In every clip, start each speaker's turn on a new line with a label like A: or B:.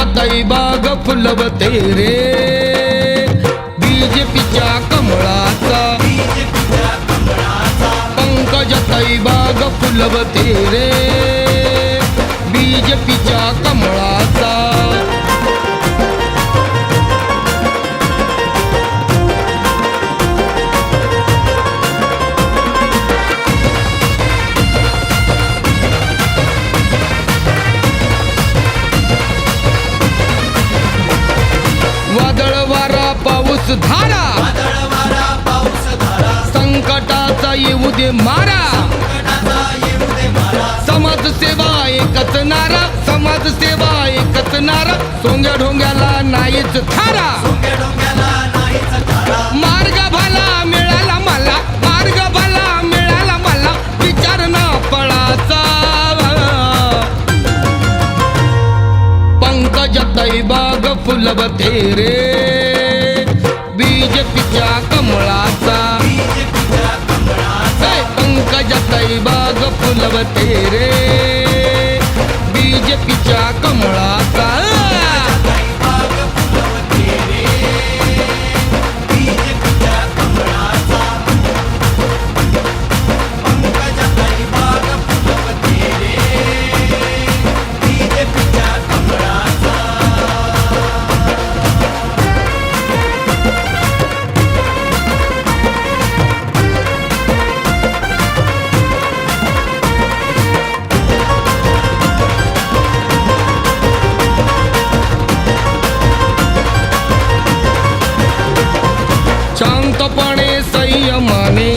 A: पंकजाताई बाग फुलवते रे बीजेपीच्या कमळाचा पंकजाताई बाग फुलवते रे बीजेपीच्या कमळाचा वादळ वारा पाऊस धारा संकटाचा येऊ दे मारा समाजसेवा एकच नारा समाजसेवा एकच नारा सोंग्या ढोंग्याला नाहीच थारा मार्ग भला मिळाला मला मार्ग भला मिळाला मला विचार ना पळाचा पंकजाताई बाग फुलवते रे बीजेपीच्या कमळाचा पंकजाताई बाग फुलवते रे बीजेपीच्या कमळाचा शांतपणे संयमाने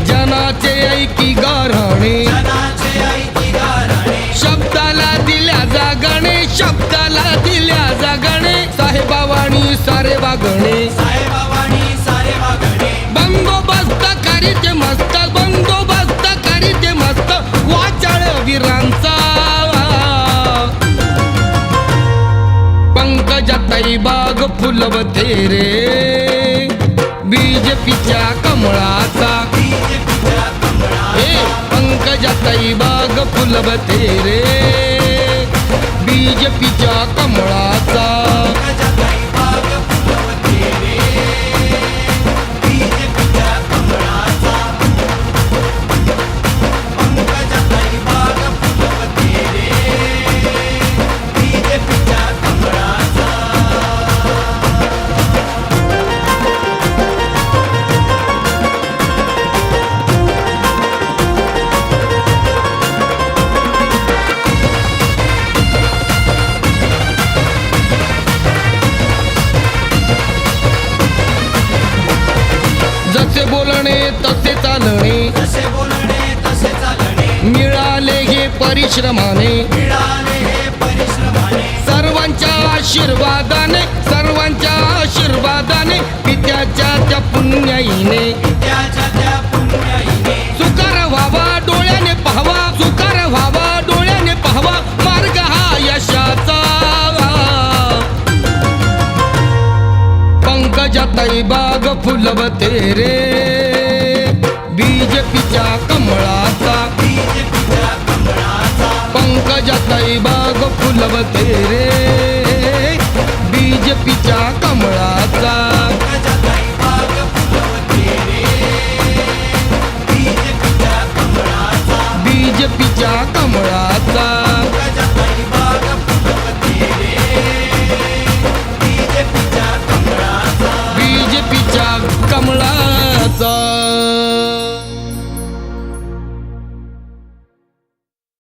A: जनाचे ऐकी गारहाणे शब्दाला दिल्या जागणे शब्दाला दिल्या जागणे साहेबावाणी सारे वागणे बंदोबस्त करीत मस्त बंदोबस्त करीत मस्त वाचाळ वीरांचा पंकजाताई बाग फुलवते रे बीजेपीच्या कमळाचा पंकजाताई बाग फुलवते रे बीजेपीच्या कमळाचा जसे बोलणे तसे चालणे मिळाले हे परिश्रमाने सर्वांच्या आशीर्वादाने सर्वांच्या आशीर्वादाने पित्याच्या त्या पुण्याईने सुकार व्हावा डोळ्याने पाहावा सुकार व्हावा डोळ्याने पाहावा मार्ग हा यशाचा पंकजाताई बाग फुलवते रे बीजेपीच्या कमळाचा पंकजाताई बाग फुलवते रे बीजेपीच्या कमळाचा